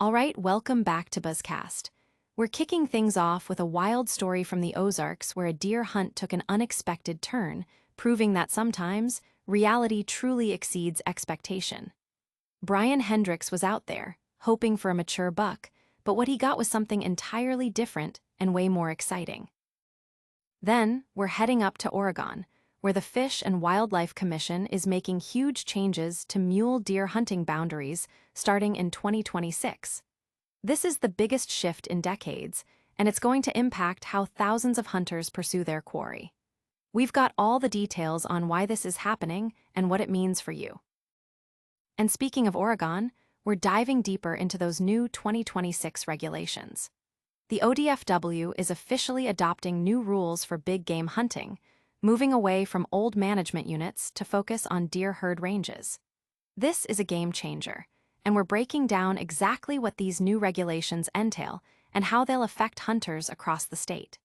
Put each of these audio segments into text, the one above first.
Alright, welcome back to Buzzcast. We're kicking things off with a wild story from the Ozarks where a deer hunt took an unexpected turn, proving that sometimes reality truly exceeds expectation. Brian Hendricks was out there, hoping for a mature buck, but what he got was something entirely different and way more exciting. Then, we're heading up to Oregon, where the Fish and Wildlife Commission is making huge changes to mule deer hunting boundaries starting in 2026. This is the biggest shift in decades, and it's going to impact how thousands of hunters pursue their quarry. We've got all the details on why this is happening and what it means for you. And speaking of Oregon, we're diving deeper into those new 2026 regulations. The ODFW is officially adopting new rules for big game hunting, moving away from old management units to focus on deer herd ranges. This is a game changer, and we're breaking down exactly what these new regulations entail and how they'll affect hunters across the state.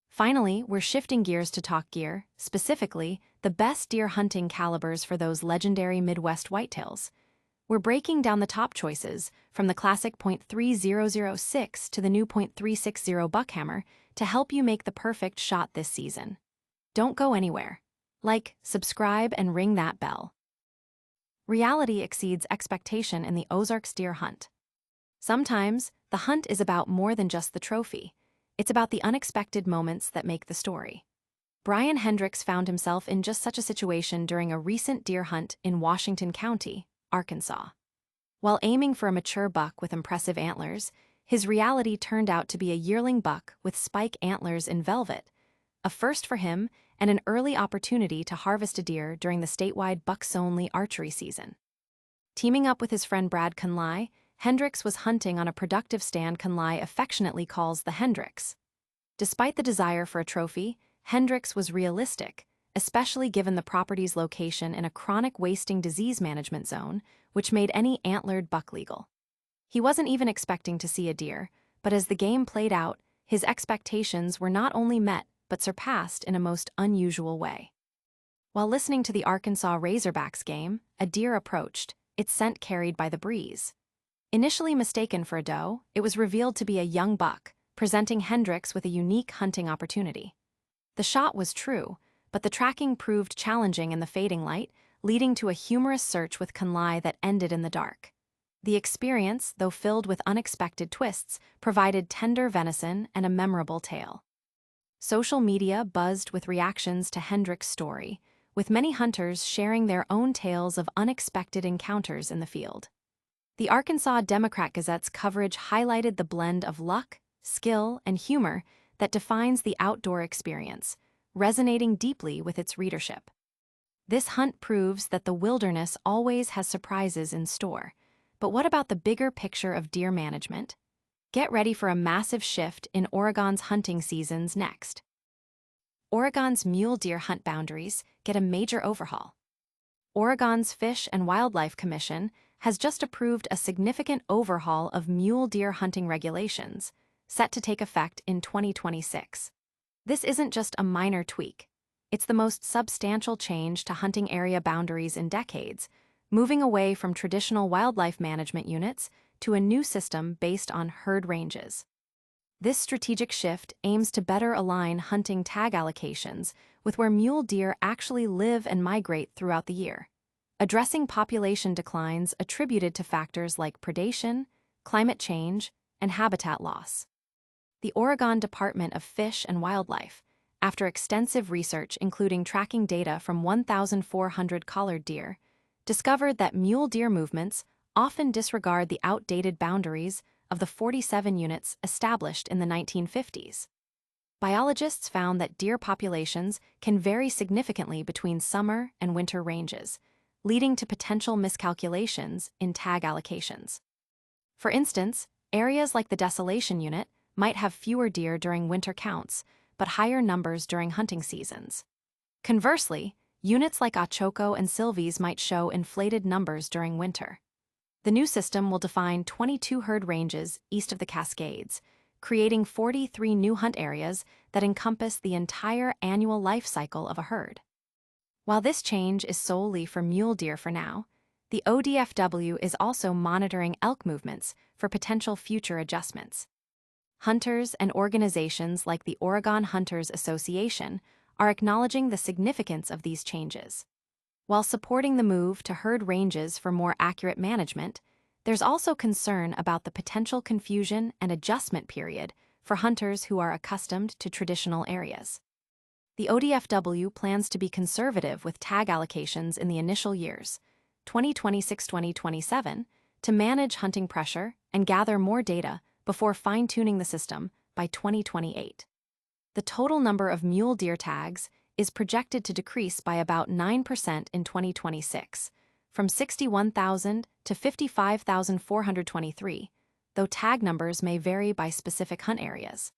Finally, we're shifting gears to talk gear, specifically the best deer hunting calibers for those legendary Midwest whitetails. We're breaking down the top choices, from the classic .3006 to the new .360 buckhammer, to help you make the perfect shot this season. Don't go anywhere. Like, subscribe, and ring that bell. Reality exceeds expectation in the Ozarks deer hunt. Sometimes, the hunt is about more than just the trophy. It's about the unexpected moments that make the story. Brian Hendricks found himself in just such a situation during a recent deer hunt in Washington County, Arkansas. While aiming for a mature buck with impressive antlers, his reality turned out to be a yearling buck with spike antlers in velvet, a first for him and an early opportunity to harvest a deer during the statewide bucks-only archery season. Teaming up with his friend Brad Conley, Hendricks was hunting on a productive stand Conley affectionately calls the Hendricks. Despite the desire for a trophy, Hendricks was realistic, especially given the property's location in a chronic wasting disease management zone, which made any antlered buck legal. He wasn't even expecting to see a deer, but as the game played out, his expectations were not only met but surpassed in a most unusual way. While listening to the Arkansas Razorbacks game, a deer approached, its scent carried by the breeze. Initially mistaken for a doe, it was revealed to be a young buck, presenting Hendricks with a unique hunting opportunity. The shot was true, but the tracking proved challenging in the fading light, leading to a humorous search with Conley that ended in the dark. The experience, though filled with unexpected twists, provided tender venison and a memorable tale. Social media buzzed with reactions to Hendricks' story, with many hunters sharing their own tales of unexpected encounters in the field. The Arkansas Democrat-Gazette's coverage highlighted the blend of luck, skill, and humor that defines the outdoor experience, resonating deeply with its readership. This hunt proves that the wilderness always has surprises in store. But what about the bigger picture of deer management? Get ready for a massive shift in Oregon's hunting seasons next. Oregon's mule deer hunt boundaries get a major overhaul. Oregon's Fish and Wildlife Commission has just approved a significant overhaul of mule deer hunting regulations, set to take effect in 2026. This isn't just a minor tweak. It's the most substantial change to hunting area boundaries in decades, moving away from traditional wildlife management units to a new system based on herd ranges. This strategic shift aims to better align hunting tag allocations with where mule deer actually live and migrate throughout the year, addressing population declines attributed to factors like predation, climate change, and habitat loss. The Oregon Department of Fish and Wildlife, after extensive research including tracking data from 1,400 collared deer, discovered that mule deer movements often disregard the outdated boundaries of the 47 units established in the 1950s. Biologists found that deer populations can vary significantly between summer and winter ranges, leading to potential miscalculations in tag allocations. For instance, areas like the Desolation Unit might have fewer deer during winter counts, but higher numbers during hunting seasons. Conversely, units like Ochoco and Sylvies might show inflated numbers during winter. The new system will define 22 herd ranges east of the Cascades, creating 43 new hunt areas that encompass the entire annual life cycle of a herd. While this change is solely for mule deer for now, The ODFW is also monitoring elk movements for potential future adjustments. Hunters and organizations like the Oregon Hunters Association are acknowledging the significance of these changes. While supporting the move to herd ranges for more accurate management, there's also concern about the potential confusion and adjustment period for hunters who are accustomed to traditional areas. The ODFW plans to be conservative with tag allocations in the initial years, 2026-2027, to manage hunting pressure and gather more data before fine-tuning the system by 2028. The total number of mule deer tags is projected to decrease by about 9% in 2026, from 61,000 to 55,423, though tag numbers may vary by specific hunt areas.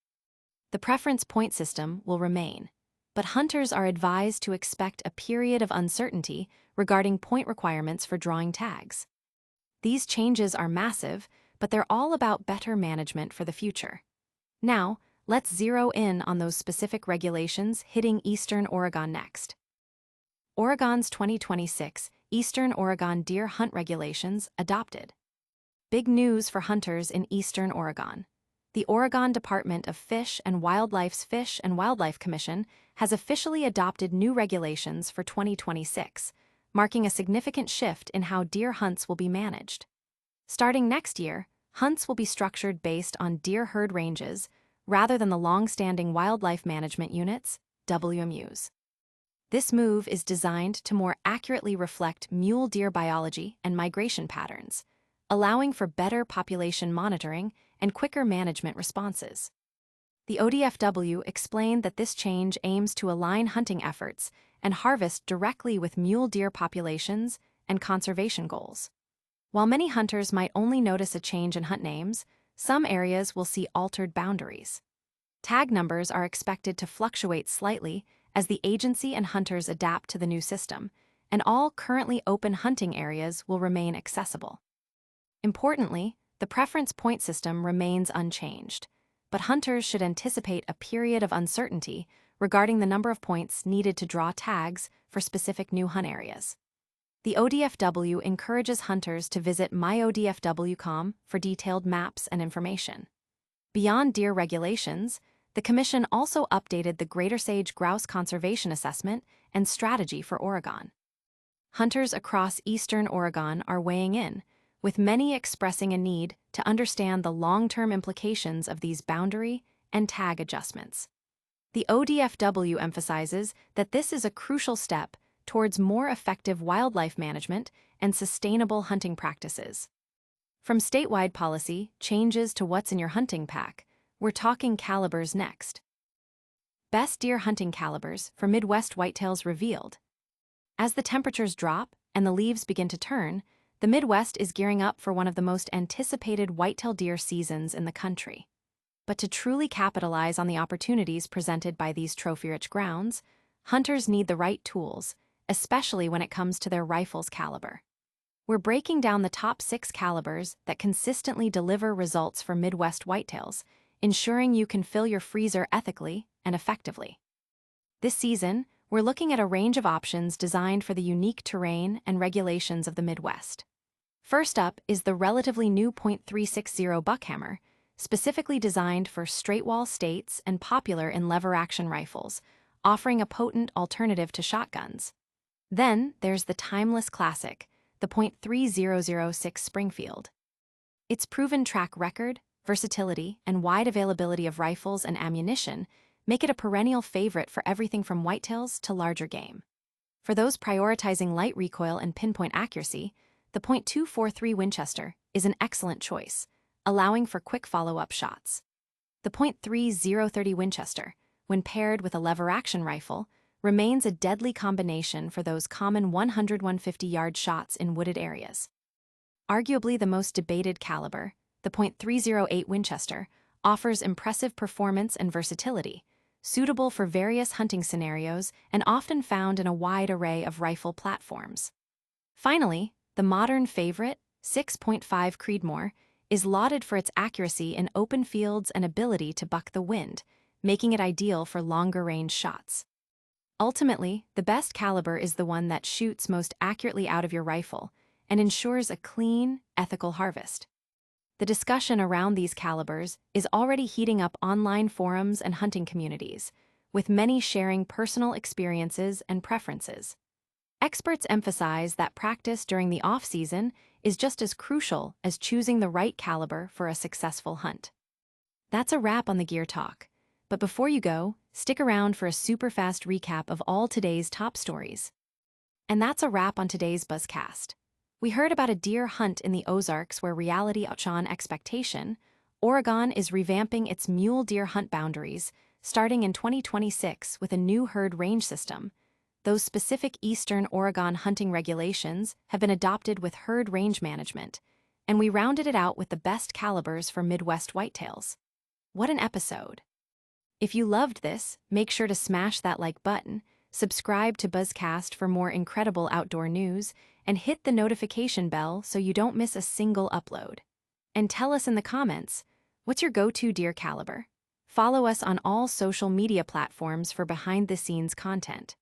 The preference point system will remain, but hunters are advised to expect a period of uncertainty regarding point requirements for drawing tags. These changes are massive, but they're all about better management for the future. Now, let's zero in on those specific regulations hitting Eastern Oregon next. Oregon's 2026 Eastern Oregon Deer Hunt Regulations adopted. Big news for hunters in Eastern Oregon. The Oregon Department of Fish and Wildlife's Fish and Wildlife Commission has officially adopted new regulations for 2026, marking a significant shift in how deer hunts will be managed. Starting next year, hunts will be structured based on deer herd ranges rather than the long-standing Wildlife Management Units, WMUs. This move is designed to more accurately reflect mule deer biology and migration patterns, allowing for better population monitoring and quicker management responses. The ODFW explained that this change aims to align hunting efforts and harvest directly with mule deer populations and conservation goals. While many hunters might only notice a change in hunt names, some areas will see altered boundaries. Tag numbers are expected to fluctuate slightly as the agency and hunters adapt to the new system, and all currently open hunting areas will remain accessible. Importantly, the preference point system remains unchanged, but hunters should anticipate a period of uncertainty regarding the number of points needed to draw tags for specific new hunt areas. The ODFW encourages hunters to visit myodfw.com for detailed maps and information. Beyond deer regulations, the Commission also updated the Greater Sage Grouse Conservation Assessment and Strategy for Oregon. Hunters across Eastern Oregon are weighing in, with many expressing a need to understand the long-term implications of these boundary and tag adjustments. The ODFW emphasizes that this is a crucial step towards more effective wildlife management and sustainable hunting practices. From statewide policy changes to what's in your hunting pack, we're talking calibers next. Best deer hunting calibers for Midwest whitetails revealed. As the temperatures drop and the leaves begin to turn, the Midwest is gearing up for one of the most anticipated whitetail deer seasons in the country. But to truly capitalize on the opportunities presented by these trophy-rich grounds, hunters need the right tools, especially when it comes to their rifle's caliber. We're breaking down the top 6 calibers that consistently deliver results for Midwest whitetails, ensuring you can fill your freezer ethically and effectively. This season, we're looking at a range of options designed for the unique terrain and regulations of the Midwest. First up is the relatively new .360 buckhammer, specifically designed for straight-wall states and popular in lever-action rifles, offering a potent alternative to shotguns. Then there's the timeless classic, the .3006 Springfield. Its proven track record, versatility, and wide availability of rifles and ammunition make it a perennial favorite for everything from whitetails to larger game. For those prioritizing light recoil and pinpoint accuracy, the .243 Winchester is an excellent choice, allowing for quick follow-up shots. The .3030 Winchester, when paired with a lever-action rifle, remains a deadly combination for those common 100-150-yard shots in wooded areas. Arguably the most debated caliber, the .308 Winchester offers impressive performance and versatility, suitable for various hunting scenarios and often found in a wide array of rifle platforms. Finally, the modern favorite, 6.5 Creedmoor, is lauded for its accuracy in open fields and ability to buck the wind, making it ideal for longer-range shots. Ultimately, the best caliber is the one that shoots most accurately out of your rifle, and ensures a clean, ethical harvest. The discussion around these calibers is already heating up online forums and hunting communities, with many sharing personal experiences and preferences. Experts emphasize that practice during the off-season is just as crucial as choosing the right caliber for a successful hunt. That's a wrap on the gear talk. But before you go, stick around for a super fast recap of all today's top stories. And that's a wrap on today's Buzzcast. We heard about a deer hunt in the Ozarks where reality outshone expectation. Oregon is revamping its mule deer hunt boundaries, starting in 2026 with a new herd range system. Those specific Eastern Oregon hunting regulations have been adopted with herd range management, and we rounded it out with the best calibers for Midwest whitetails. What an episode! If you loved this, make sure to smash that like button, subscribe to Buzzcast for more incredible outdoor news, and hit the notification bell so you don't miss a single upload. And tell us in the comments, what's your go-to deer caliber? Follow us on all social media platforms for behind-the-scenes content.